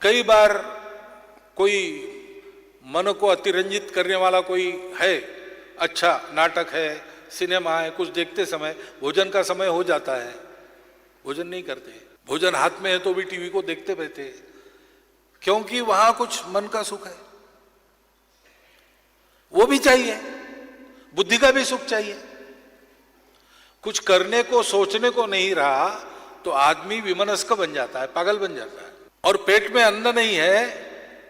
कई बार कोई मन को अतिरंजित करने वाला कोई है, अच्छा नाटक है, सिनेमा है, कुछ देखते समय भोजन का समय हो जाता है, भोजन नहीं करते। भोजन हाथ में है तो भी टीवी को देखते रहते, क्योंकि वहां कुछ मन का सुख है, वो भी चाहिए, बुद्धि का भी सुख चाहिए। कुछ करने को सोचने को नहीं रहा तो आदमी विमनस्क बन जाता है, पागल बन जाता है। और पेट में अन्न नहीं है,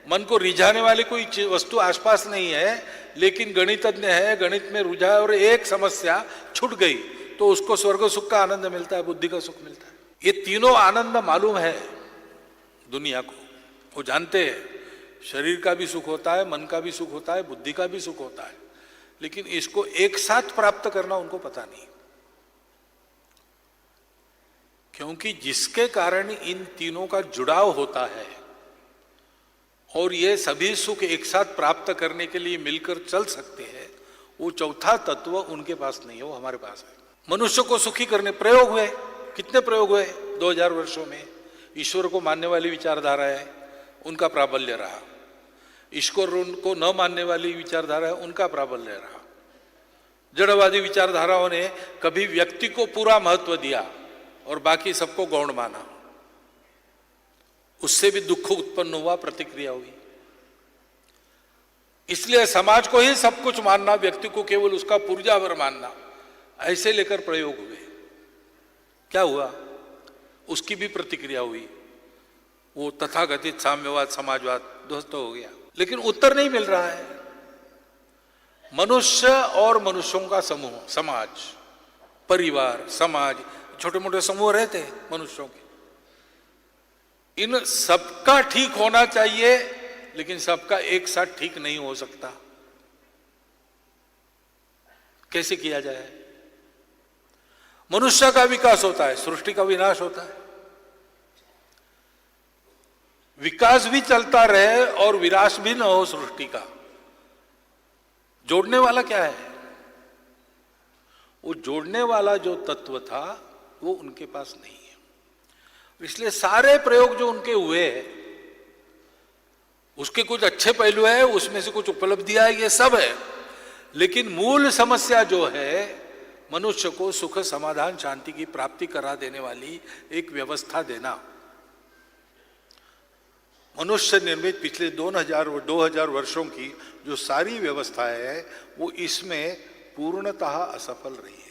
मन को रिझाने वाली कोई वस्तु आसपास नहीं है, लेकिन गणितज्ञ है, गणित में रुझा है और एक समस्या छूट गई तो उसको स्वर्ग सुख का आनंद मिलता है, बुद्धि का सुख मिलता है। ये तीनों आनंद मालूम है दुनिया को, वो जानते हैं शरीर का भी सुख होता है, मन का भी सुख होता है, बुद्धि का भी सुख होता है, लेकिन इसको एक साथ प्राप्त करना उनको पता नहीं। क्योंकि जिसके कारण इन तीनों का जुड़ाव होता है और ये सभी सुख एक साथ प्राप्त करने के लिए मिलकर चल सकते हैं, वो चौथा तत्व उनके पास नहीं है, वो हमारे पास है। मनुष्य को सुखी करने प्रयोग हुए, कितने प्रयोग हुए 2000 वर्षों में। ईश्वर को मानने वाली विचारधारा है, उनका प्राबल्य रहा। ईश्वर को न मानने वाली विचारधारा है, उनका प्राबल्य रहा। जड़वादी विचारधाराओं ने कभी व्यक्ति को पूरा महत्व दिया और बाकी सबको गौण माना, उससे भी दुख उत्पन्न हुआ, प्रतिक्रिया हुई। इसलिए समाज को ही सब कुछ मानना, व्यक्ति को केवल उसका पुर्जावर मानना, ऐसे लेकर प्रयोग हुए। क्या हुआ? उसकी भी प्रतिक्रिया हुई, वो तथाकथित साम्यवाद समाजवाद ध्वस्त हो गया। लेकिन उत्तर नहीं मिल रहा है। मनुष्य और मनुष्यों का समूह, समाज, परिवार, समाज, छोटे मोटे समूह रहते हैं मनुष्यों के, इन सबका ठीक होना चाहिए, लेकिन सबका एक साथ ठीक नहीं हो सकता। कैसे किया जाए? मनुष्य का विकास होता है, सृष्टि का विनाश होता है। विकास भी चलता रहे और विनाश भी न हो सृष्टि का, जोड़ने वाला क्या है? वो जोड़ने वाला जो तत्व था वो उनके पास नहीं है। इसलिए सारे प्रयोग जो उनके हुए, उसके कुछ अच्छे पहलू है, उसमें से कुछ उपलब्धियां है, ये सब है, लेकिन मूल समस्या जो है मनुष्य को सुख, समाधान, शांति की प्राप्ति करा देने वाली एक व्यवस्था देना। मनुष्य निर्मित पिछले 2000 वर्षों की जो सारी व्यवस्था है वो इसमें पूर्णतः असफल रही है।